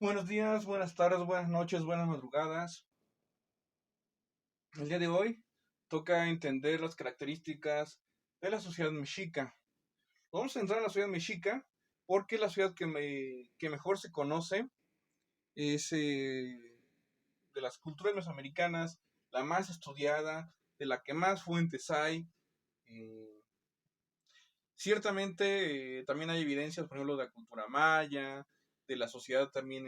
Buenos días, buenas tardes, buenas noches, buenas madrugadas. El día de hoy toca entender las características de la sociedad mexica. Vamos a entrar en la sociedad mexica porque es la ciudad que mejor se conoce, es de las culturas mesoamericanas la más estudiada, de la que más fuentes hay. Eh, Ciertamente también hay evidencias, por ejemplo, de la cultura maya, de la sociedad también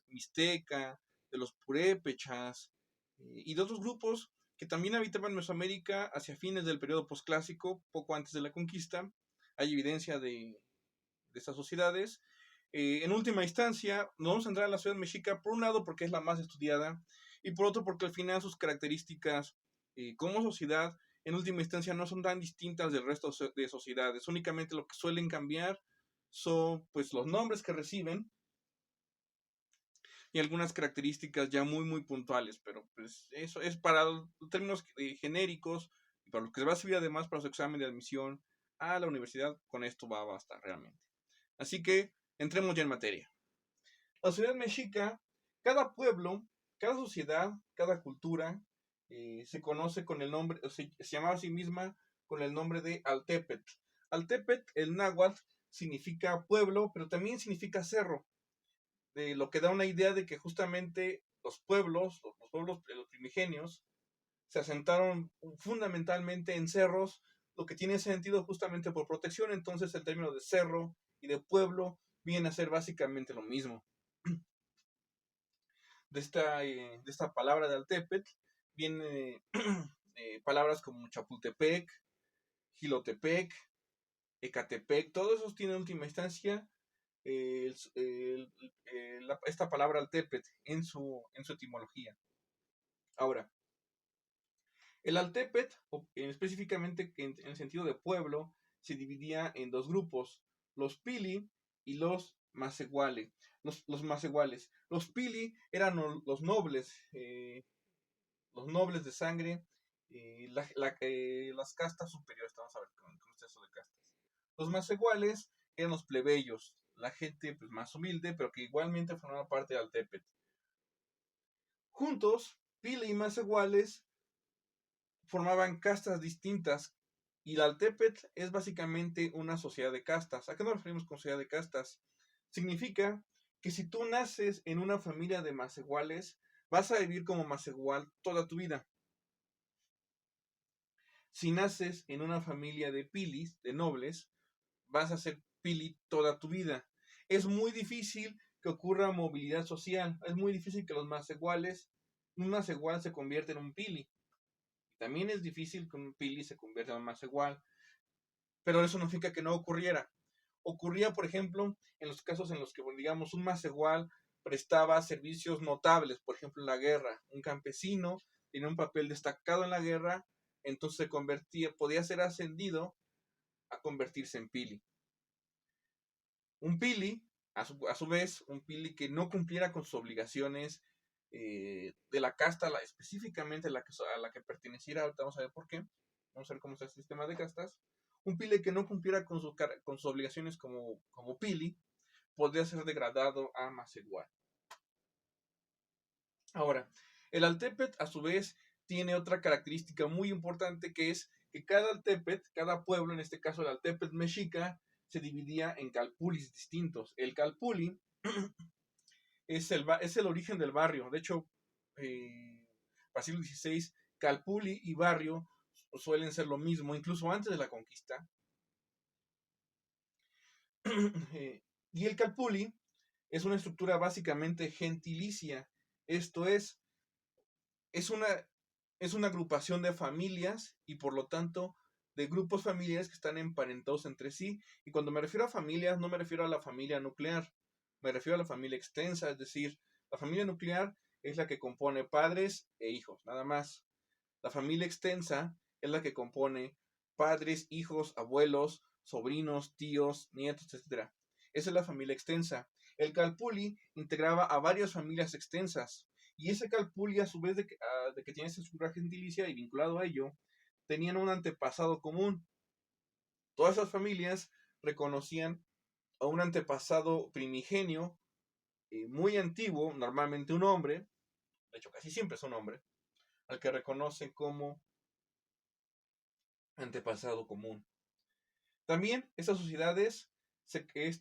mixteca, de los purépechas y de otros grupos que también habitaban Mesoamérica hacia fines del periodo posclásico, poco antes de la conquista. Hay evidencia de estas sociedades. En última instancia, nos vamos a entrar en la ciudad mexica, por un lado porque es la más estudiada y por otro porque al final sus características como sociedad en última instancia no son tan distintas del resto de sociedades. Únicamente lo que suelen cambiar son pues los nombres que reciben y algunas características ya muy puntuales, pero pues eso es para términos genéricos y para los que se va a servir además para su examen de admisión a la universidad, con esto va a bastar realmente. Así que entremos ya en materia. La sociedad mexica, cada pueblo, cada sociedad, cada cultura se conoce con el nombre, se llama a sí misma con el nombre de Altepetl. Altepetl, el náhuatl, significa pueblo, pero también significa cerro, lo que da una idea de que justamente los pueblos, los primigenios, se asentaron fundamentalmente en cerros, lo que tiene sentido justamente por protección. Entonces el término de cerro y de pueblo viene a ser básicamente lo mismo. De esta palabra de Altepetl viene palabras como Chapultepec, Gilotepec, Ecatepec, todos esos tienen en última instancia esta palabra Altepetl en su etimología. Ahora, el Altepetl, específicamente en el sentido de pueblo, se dividía en dos grupos, los Pili y los Macehuale. Los Macehuales. Los Pili eran los nobles de sangre, las castas superiores. Vamos a ver cómo está eso de castas. Los Macehuales eran los plebeyos, la gente pues, más humilde, pero que igualmente formaba parte del Altepetl. Juntos, Pili y Macehuales formaban castas distintas y la Altepetl es básicamente una sociedad de castas. ¿A qué nos referimos con sociedad de castas? Significa que si tú naces en una familia de macehuales, vas a vivir como macehual toda tu vida. Si naces en una familia de pilis, de nobles, vas a ser pili toda tu vida. Es muy difícil que ocurra movilidad social. Es muy difícil que los macehuales, un macehual se convierta en un pili. También es difícil que un pili se convierta en un macehual, pero eso no significa que no ocurriera. Ocurría, por ejemplo, en los casos en los que, digamos, un macehual prestaba servicios notables, por ejemplo, en la guerra. Un campesino tenía un papel destacado en la guerra, entonces se convertía, podía ser ascendido a convertirse en pili. Un pili, a su vez, un pili que no cumpliera con sus obligaciones de la casta, específicamente a la que perteneciera, ahorita vamos a ver por qué, vamos a ver cómo está el sistema de castas. Un pili que no cumpliera con sus obligaciones como pili, podría ser degradado a macehual. Ahora, el Altepet, a su vez, tiene otra característica muy importante, que es que cada Altepet, cada pueblo, en este caso el Altepet mexica, se dividía en calpulis distintos. El calpuli es el origen del barrio. De hecho, para el siglo XVI, calpuli y barrio suelen ser lo mismo, incluso antes de la conquista. Y el calpuli es una estructura básicamente gentilicia. Esto es una, es una agrupación de familias y por lo tanto de grupos familiares que están emparentados entre sí. Y cuando me refiero a familias, no me refiero a la familia nuclear, me refiero a la familia extensa, es decir, la familia nuclear es la que compone padres e hijos, nada más. La familia extensa es la que compone padres, hijos, abuelos, sobrinos, tíos, nietos, etc. Esa es la familia extensa. El calpuli integraba a varias familias extensas. Y ese calpuli, a su vez de que tiene esa estructura gentilicia y vinculado a ello, tenían un antepasado común. Todas esas familias reconocían a un antepasado primigenio muy antiguo, normalmente un hombre, de hecho casi siempre es un hombre, al que reconocen como antepasado común. También estas sociedades,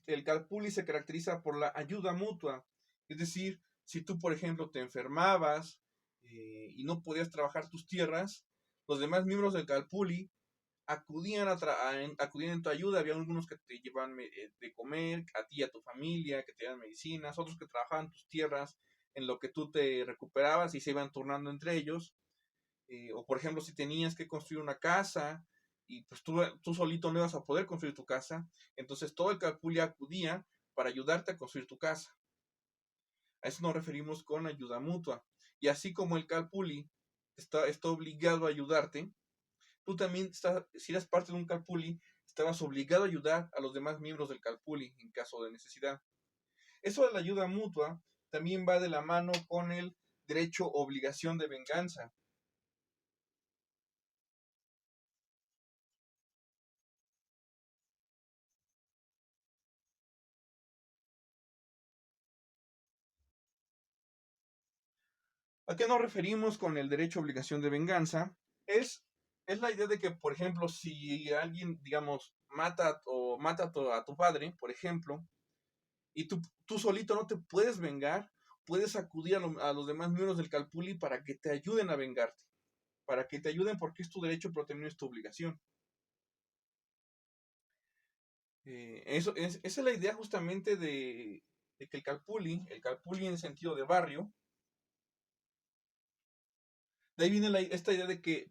el Calpulli se caracteriza por la ayuda mutua, es decir, si tú, por ejemplo, te enfermabas y no podías trabajar tus tierras, los demás miembros del Calpulli acudían en tu ayuda. Había algunos que te llevaban de comer, a ti y a tu familia, que te daban medicinas, otros que trabajaban tus tierras en lo que tú te recuperabas y se iban turnando entre ellos. O por ejemplo, si tenías que construir una casa y pues tú solito no ibas a poder construir tu casa, entonces todo el Calpulli acudía para ayudarte a construir tu casa. A eso nos referimos con ayuda mutua. Y así como el Calpulli está obligado a ayudarte, tú también, si eras parte de un Calpulli, estabas obligado a ayudar a los demás miembros del Calpulli en caso de necesidad. Eso de la ayuda mutua también va de la mano con el derecho obligación de venganza. ¿A qué nos referimos con el derecho a obligación de venganza? Es, es la idea de que, por ejemplo, si alguien, digamos, mata a tu padre, por ejemplo, y tú solito no te puedes vengar, puedes acudir a los demás miembros del Calpulli para que te ayuden a vengarte, para que te ayuden porque es tu derecho, pero también es tu obligación. Esa es la idea justamente de que el Calpulli en sentido de barrio, de ahí viene esta idea de que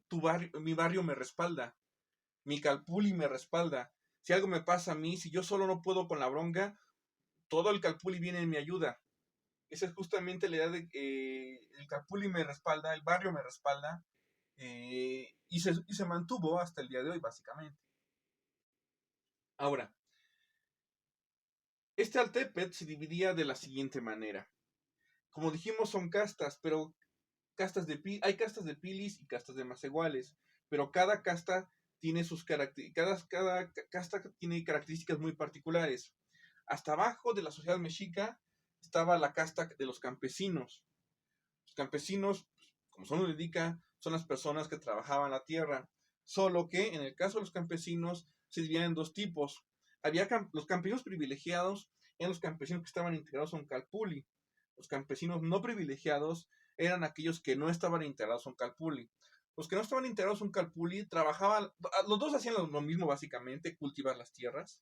mi barrio me respalda, mi Calpulli me respalda. Si algo me pasa a mí, si yo solo no puedo con la bronca, todo el Calpulli viene en mi ayuda. Esa es justamente la idea de que el Calpulli me respalda, el barrio me respalda, y se mantuvo hasta el día de hoy, básicamente. Ahora, este Altepet se dividía de la siguiente manera. Como dijimos, son castas, pero hay castas de pilis y castas de maseguales, pero cada casta tiene sus características, cada casta tiene características muy particulares. Hasta abajo de la sociedad mexica estaba la casta de los campesinos. Los campesinos, como su nombre indica, son las personas que trabajaban la tierra, solo que en el caso de los campesinos se dividían en dos tipos. Había los campesinos privilegiados, eran los campesinos que estaban integrados a un calpulli. Los campesinos no privilegiados eran aquellos que no estaban integrados a un calpulli. Los que no estaban integrados a un calpulli trabajaban, los dos hacían lo mismo básicamente, cultivar las tierras,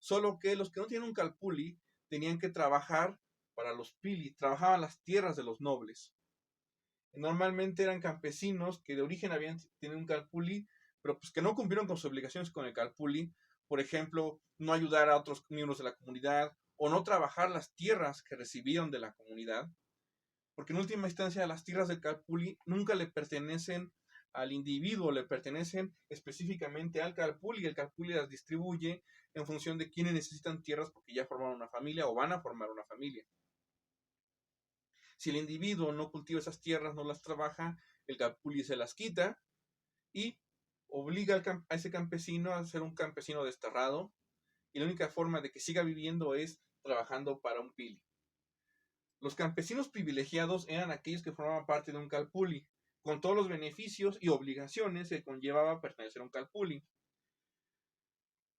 solo que los que no tienen un calpulli tenían que trabajar para los pili, trabajaban las tierras de los nobles. Normalmente eran campesinos que de origen habían tenido un calpulli, pero pues que no cumplieron con sus obligaciones con el calpulli, por ejemplo, no ayudar a otros miembros de la comunidad o no trabajar las tierras que recibieron de la comunidad, porque en última instancia las tierras del calpulli nunca le pertenecen al individuo, le pertenecen específicamente al calpulli, y el calpulli las distribuye en función de quienes necesitan tierras porque ya formaron una familia o van a formar una familia. Si el individuo no cultiva esas tierras, no las trabaja, el calpulli se las quita y obliga a ese campesino a ser un campesino desterrado, y la única forma de que siga viviendo es trabajando para un pili. Los campesinos privilegiados eran aquellos que formaban parte de un calpulli, con todos los beneficios y obligaciones que conllevaba pertenecer a un calpulli.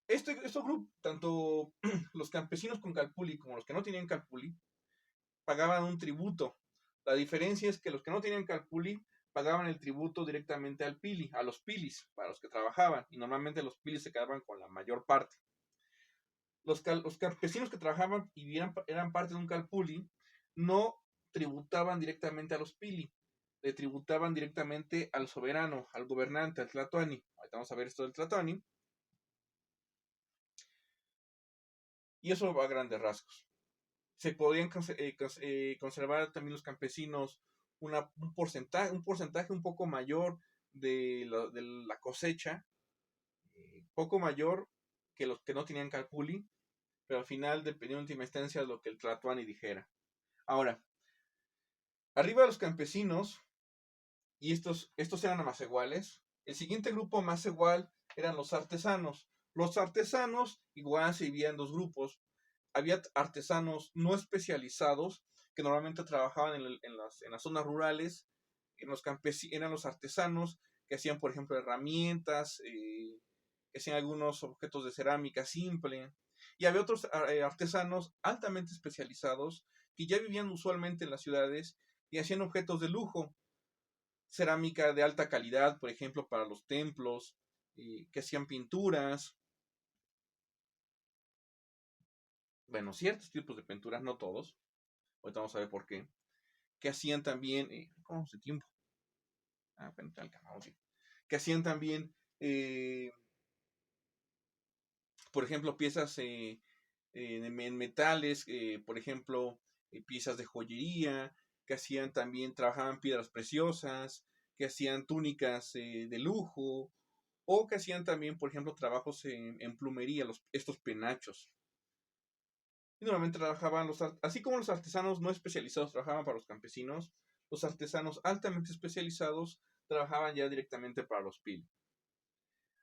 Estos grupos, tanto los campesinos con calpulli como los que no tenían calpulli, pagaban un tributo. La diferencia es que los que no tenían calpulli pagaban el tributo directamente al pili, a los pilis, para los que trabajaban, y normalmente los pilis se quedaban con la mayor parte. Los campesinos que trabajaban y eran parte de un calpulli no tributaban directamente a los pili, le tributaban directamente al soberano, al gobernante, al tlatoani. Ahorita vamos a ver esto del tlatoani. Y eso va a grandes rasgos. Se podían conservar también los campesinos un porcentaje un poco mayor de la cosecha, poco mayor que los que no tenían calpulli, pero al final dependió en última instancia de lo que el tlatoani dijera. Ahora, arriba de los campesinos, y estos eran más iguales, el siguiente grupo más igual eran los artesanos. Los artesanos igual se dividían en dos grupos. había artesanos no especializados que normalmente trabajaban en las zonas rurales, eran los artesanos que hacían, por ejemplo, herramientas, que hacían algunos objetos de cerámica simple, y había otros artesanos altamente especializados que ya vivían usualmente en las ciudades y hacían objetos de lujo, cerámica de alta calidad, por ejemplo, para los templos, que hacían pinturas, bueno, ciertos tipos de pinturas, no todos, ahorita vamos a ver por qué, que hacían también, ¿cómo hace tiempo? Que hacían también, por ejemplo, piezas en metales, por ejemplo, piezas de joyería, que hacían también, trabajaban piedras preciosas, que hacían túnicas de lujo, o que hacían también, por ejemplo, trabajos en plumería, estos penachos. Y normalmente trabajaban, así como los artesanos no especializados trabajaban para los campesinos, los artesanos altamente especializados trabajaban ya directamente para los pil.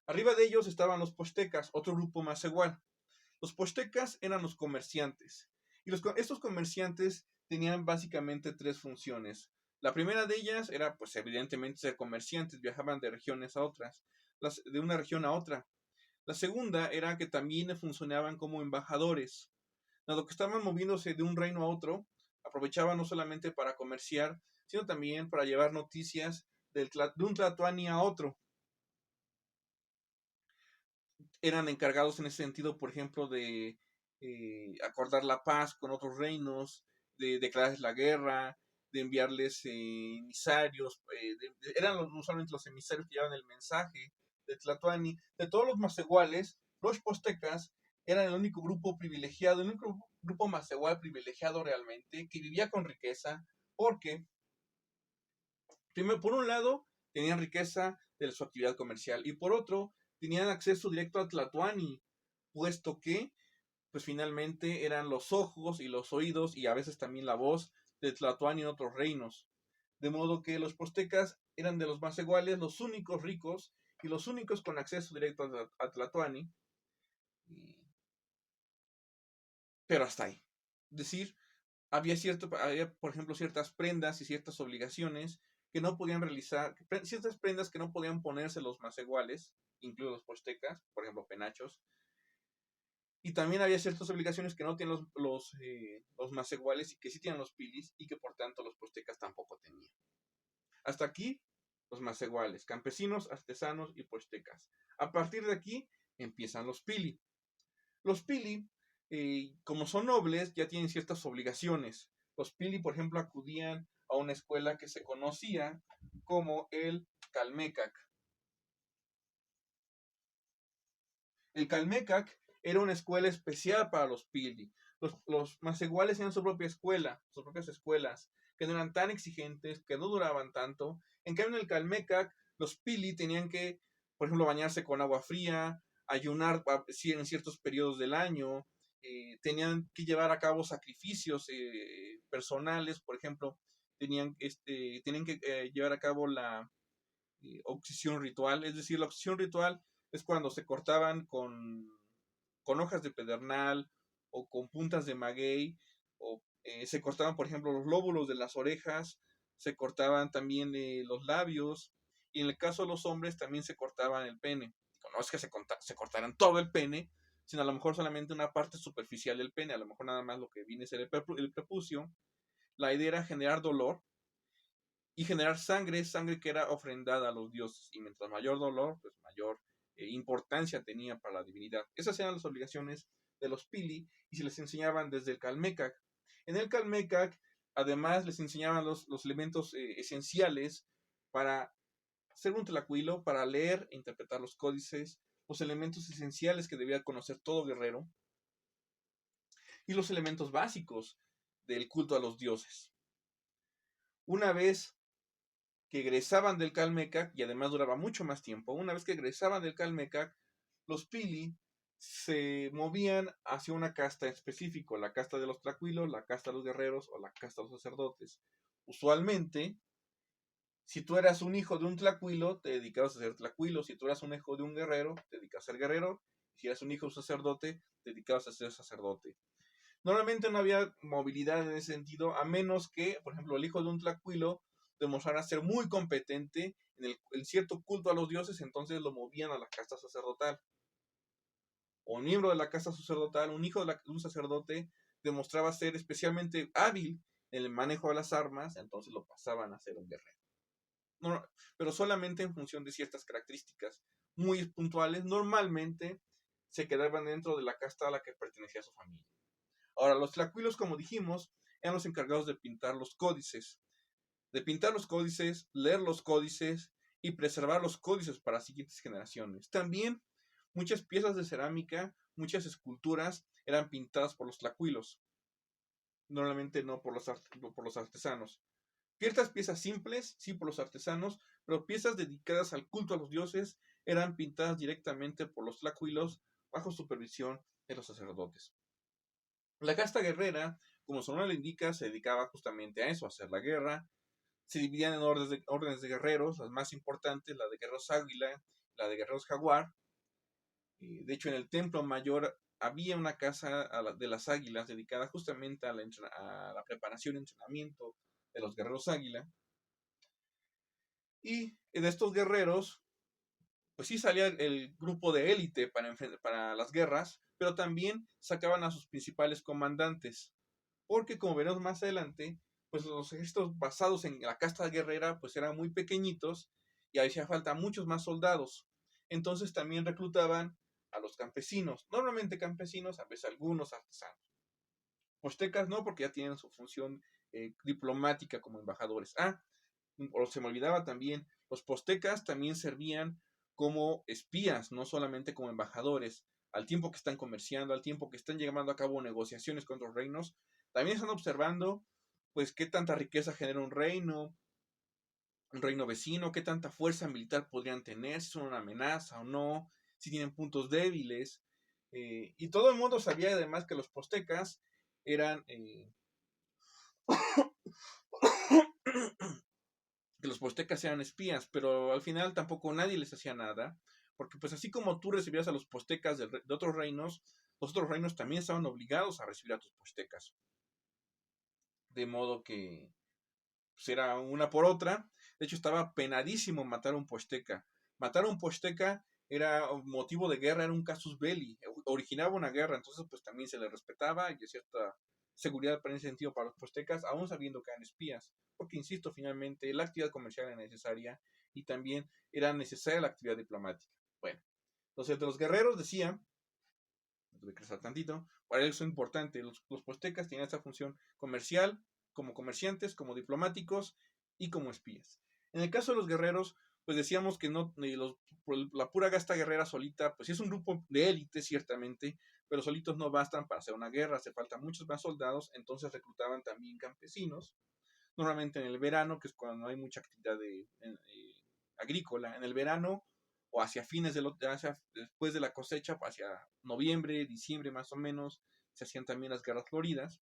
Arriba de ellos estaban los postecas, otro grupo más igual. Los postecas eran los comerciantes. Y estos comerciantes tenían básicamente tres funciones. La primera de ellas era, pues evidentemente, ser comerciantes, viajaban de regiones a otras, de una región a otra. La segunda era que también funcionaban como embajadores. Dado que estaban moviéndose de un reino a otro, aprovechaban no solamente para comerciar, sino también para llevar noticias de un tlatoani a otro. Eran encargados en ese sentido, por ejemplo, de acordar la paz con otros reinos, de declararles la guerra, de enviarles emisarios, eran usualmente los emisarios que llevaban el mensaje de Tlatoani. De todos los macehuales, los postecas eran el único grupo privilegiado, el único grupo macehual privilegiado realmente, que vivía con riqueza, porque, primero, por un lado, tenían riqueza de su actividad comercial, y por otro, tenían acceso directo a Tlatoani, puesto que, pues finalmente eran los ojos y los oídos y a veces también la voz de Tlatoani en otros reinos. De modo que los postecas eran de los más iguales, los únicos ricos y los únicos con acceso directo a Tlatoani. Pero hasta ahí. Es decir, había, por ejemplo, ciertas prendas y ciertas obligaciones que no podían realizar, ciertas prendas que no podían ponerse los más iguales, incluidos los postecas, por ejemplo, penachos. Y también había ciertas obligaciones que no tienen los más iguales y que sí tienen los pilis y que por tanto los postecas tampoco tenían. Hasta aquí los más iguales, campesinos, artesanos y postecas. A partir de aquí empiezan los pili. Los pili, como son nobles, ya tienen ciertas obligaciones. Los pili, por ejemplo, acudían a una escuela que se conocía como el Calmecac. El Calmecac era una escuela especial para los pili. Los más iguales tenían su propia escuela, sus propias escuelas, que no eran tan exigentes, que no duraban tanto. En cambio, en el Calmecac, los pili tenían que, por ejemplo, bañarse con agua fría, ayunar en ciertos periodos del año, tenían que llevar a cabo sacrificios personales, por ejemplo, tenían que llevar a cabo la obsesión ritual, es decir, la obsesión ritual es cuando se cortaban con hojas de pedernal o con puntas de maguey, o se cortaban, por ejemplo, los lóbulos de las orejas, se cortaban también los labios, y en el caso de los hombres también se cortaban el pene. No es que se cortaran todo el pene, sino a lo mejor solamente una parte superficial del pene, a lo mejor nada más lo que viene a ser el prepucio. La idea era generar dolor y generar sangre que era ofrendada a los dioses, y mientras mayor dolor, pues mayor importancia tenía para la divinidad. Esas eran las obligaciones de los pili, y se les enseñaban desde el Calmecac. En el Calmecac, además, les enseñaban los elementos esenciales para ser un tlacuilo, para leer e interpretar los códices, los elementos esenciales que debía conocer todo guerrero, y los elementos básicos del culto a los dioses. Una vez que egresaban del Calmecac, y además duraba mucho más tiempo, una vez que egresaban del Calmecac, los pili se movían hacia una casta específica, la casta de los tlacuilos, la casta de los guerreros o la casta de los sacerdotes. Usualmente, si tú eras un hijo de un tlacuilo, te dedicabas a ser tlacuilo. Si tú eras un hijo de un guerrero, te dedicabas a ser guerrero. Si eras un hijo de un sacerdote, te dedicabas a ser sacerdote. Normalmente no había movilidad en ese sentido, a menos que, por ejemplo, el hijo de un tlacuilo demostrara ser muy competente en cierto culto a los dioses, entonces lo movían a la casta sacerdotal. O un miembro de la casta sacerdotal, un hijo de un sacerdote, demostraba ser especialmente hábil en el manejo de las armas, entonces lo pasaban a ser un guerrero. No, pero solamente en función de ciertas características muy puntuales, normalmente se quedaban dentro de la casta a la que pertenecía su familia. Ahora, los tlacuilos, como dijimos, eran los encargados de pintar los códices, leer los códices y preservar los códices para siguientes generaciones. También muchas piezas de cerámica, muchas esculturas eran pintadas por los tlacuilos, normalmente no por los artesanos. Ciertas piezas simples, sí, por los artesanos, pero piezas dedicadas al culto a los dioses eran pintadas directamente por los tlacuilos bajo supervisión de los sacerdotes. La casta guerrera, como su nombre le indica, se dedicaba justamente a eso, a hacer la guerra. Se dividían en órdenes de guerreros, las más importantes, la de guerreros águila, la de guerreros jaguar. De hecho, en el templo mayor había una casa de las águilas dedicada justamente a la preparación y entrenamiento de los guerreros águila. Y de estos guerreros, pues sí salía el grupo de élite para las guerras, pero también sacaban a sus principales comandantes, porque como veremos más adelante, pues los ejércitos basados en la casta guerrera pues eran muy pequeñitos y hacía falta muchos más soldados. Entonces también reclutaban a los campesinos, normalmente campesinos, a veces algunos artesanos. Postecas no, porque ya tienen su función diplomática como embajadores. O se me olvidaba también, los postecas también servían como espías, no solamente como embajadores. Al tiempo que están comerciando, al tiempo que están llevando a cabo negociaciones con otros reinos, también están observando pues qué tanta riqueza genera un reino vecino, qué tanta fuerza militar podrían tener, si son una amenaza o no, si tienen puntos débiles. Y todo el mundo sabía además que los postecas eran que los postecas eran espías, pero al final tampoco nadie les hacía nada, porque pues así como tú recibías a los postecas de otros reinos, los otros reinos también estaban obligados a recibir a tus postecas. De modo que pues, era una por otra. De hecho, estaba penadísimo matar a un posteca. Matar a un posteca era motivo de guerra, era un casus belli, originaba una guerra, entonces pues también se le respetaba y de cierta seguridad en ese sentido para los postecas, aún sabiendo que eran espías, porque insisto, finalmente la actividad comercial era necesaria y también era necesaria la actividad diplomática. Bueno, entonces de los guerreros decía, tuve que rezar tantito, para ellos es importante, los postecas tenían esta función comercial, como comerciantes, como diplomáticos y como espías. En el caso de los guerreros, pues decíamos que no, la pura gasta guerrera solita, pues sí es un grupo de élite, ciertamente, pero solitos no bastan para hacer una guerra, hace falta muchos más soldados, entonces reclutaban también campesinos, normalmente en el verano, que es cuando hay mucha actividad agrícola, en el verano o hacia después de la cosecha, hacia noviembre, diciembre más o menos, se hacían también las guerras floridas.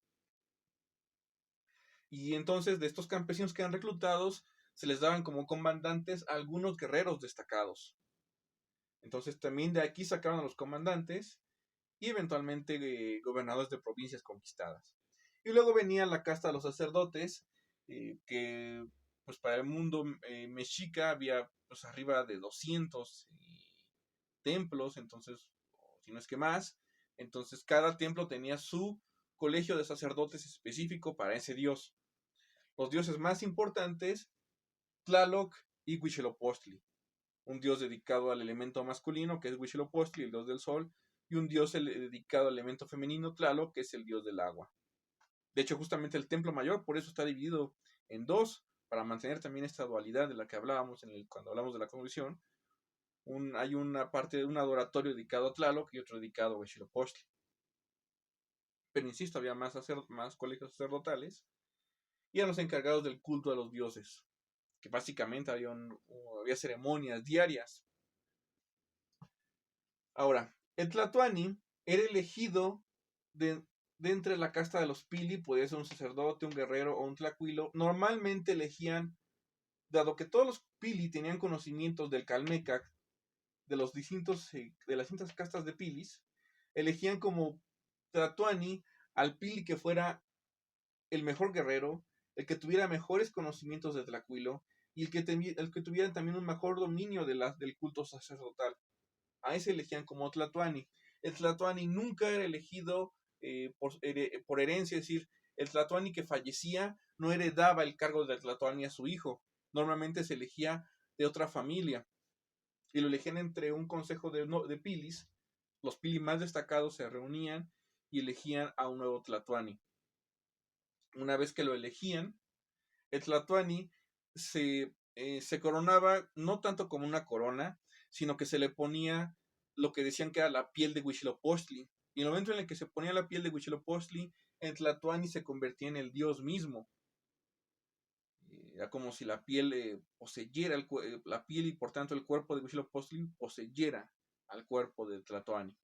Y entonces de estos campesinos que eran reclutados, se les daban como comandantes a algunos guerreros destacados. Entonces también de aquí sacaban a los comandantes y eventualmente gobernadores de provincias conquistadas. Y luego venía la casta de los sacerdotes, que pues para el mundo mexica había pues arriba de 200 templos, entonces, si no es que más, entonces cada templo tenía su colegio de sacerdotes específico para ese dios. Los dioses más importantes, Tlaloc y Huitzilopochtli, un dios dedicado al elemento masculino, que es Huitzilopochtli, el dios del sol, y un dios dedicado al elemento femenino, Tlaloc, que es el dios del agua. De hecho, justamente el templo mayor, por eso está dividido en dos, para mantener también esta dualidad de la que hablábamos cuando hablamos de la congregación. Hay una parte de un adoratorio dedicado a Tlaloc y otro dedicado a Huitzilopochtli. Pero insisto, había más colegios sacerdotales y eran los encargados del culto a los dioses, que básicamente había ceremonias diarias. Ahora, el Tlatoani era elegido de entre la casta de los Pili, podía ser un sacerdote, un guerrero o un tlacuilo. Normalmente elegían, dado que todos los Pili tenían conocimientos del Calmecac, de las distintas castas de Pilis, elegían como Tlatoani al Pili que fuera el mejor guerrero, el que tuviera mejores conocimientos de Tlacuilo y el que tuviera también un mejor dominio del culto sacerdotal. A ese elegían como Tlatoani. El Tlatoani nunca era elegido por herencia, es decir, el Tlatoani que fallecía no heredaba el cargo de Tlatoani a su hijo. Normalmente se elegía de otra familia y lo elegían entre un consejo de pilis. Los pilis más destacados se reunían y elegían a un nuevo Tlatoani. Una vez que lo elegían, el Tlatoani se coronaba no tanto como una corona, sino que se le ponía lo que decían que era la piel de Huitzilopochtli. Y en el momento en el que se ponía la piel de Huitzilopochtli, el Tlatoani se convertía en el dios mismo. Era como si la piel poseyera la piel y por tanto el cuerpo de Huitzilopochtli poseyera al cuerpo del Tlatoani.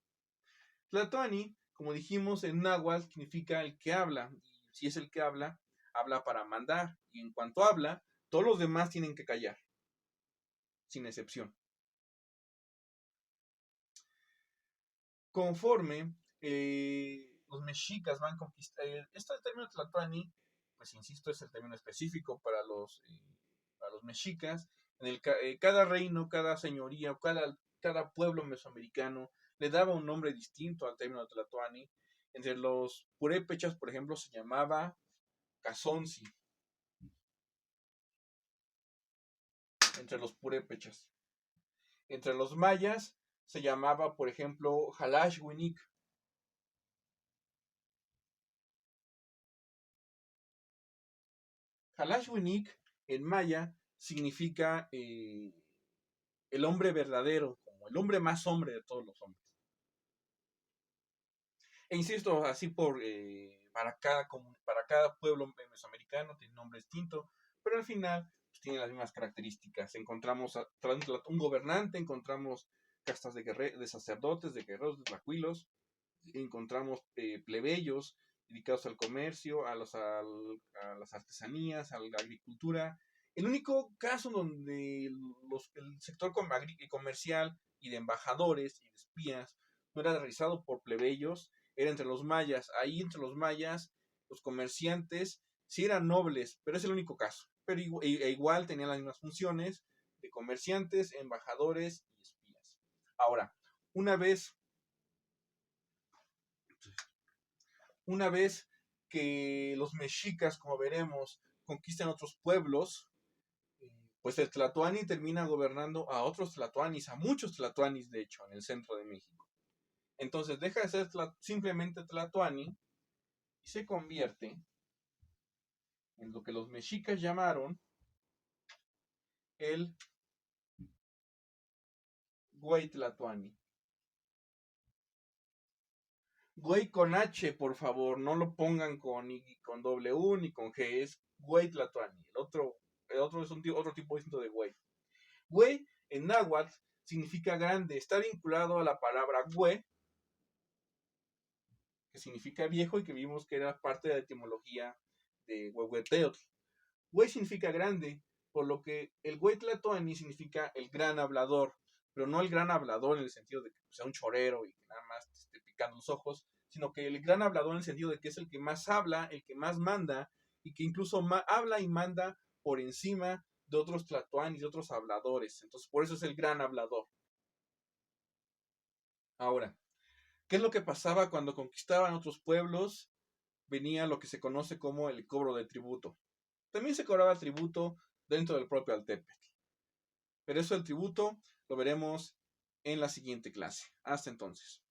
Tlatoani, como dijimos, en náhuatl significa el que habla. Y si es el que habla, habla para mandar. Y en cuanto habla, todos los demás tienen que callar, sin excepción. Conforme los mexicas van conquistando, este término Tlatoani, pues insisto, es el término específico para los mexicas. Cada reino, cada señoría, cada pueblo mesoamericano le daba un nombre distinto al término Tlatoani. Entre los purépechas, por ejemplo, se llamaba Cazonzi. Entre los purépechas. Entre los mayas se llamaba, por ejemplo, Xalachhuinic. Xalachhuinic en maya significa el hombre verdadero, como el hombre más hombre de todos los hombres. E insisto, así para cada pueblo mesoamericano tiene un nombre distinto, pero al final pues, tiene las mismas características. Encontramos un gobernante, encontramos castas de sacerdotes, de guerreros, de tlacuilos, encontramos plebeyos dedicados al comercio, a las artesanías, a la agricultura. El único caso donde el sector comercial y de embajadores y de espías no era realizado por plebeyos era entre los mayas. Ahí entre los mayas, los comerciantes sí eran nobles, pero es el único caso. Pero igual tenían las mismas funciones de comerciantes, embajadores y espías. Ahora, una vez que los mexicas, como veremos, conquistan otros pueblos, pues el Tlatoani termina gobernando a otros Tlatoanis, a muchos Tlatoanis, de hecho, en el centro de México. Entonces deja de ser simplemente Tlatoani y se convierte en lo que los mexicas llamaron el Güey Tlatoani. Güey con H, por favor, no lo pongan con W ni con G, es Güey Tlatoani. El otro es otro tipo distinto de güey. Güey en náhuatl significa grande, está vinculado a la palabra güey, que significa viejo y que vimos que era parte de la etimología de Huehueteotl. Güey significa grande, por lo que el güey tlatoani significa el gran hablador, pero no el gran hablador en el sentido de que sea un chorero y que nada más te esté picando los ojos, sino que el gran hablador en el sentido de que es el que más habla, el que más manda y que incluso habla y manda por encima de otros tlatoanis, de otros habladores. Entonces, por eso es el gran hablador. Ahora, ¿qué es lo que pasaba cuando conquistaban otros pueblos? Venía lo que se conoce como el cobro de tributo. También se cobraba tributo dentro del propio Altepetl. Pero eso del tributo lo veremos en la siguiente clase. Hasta entonces.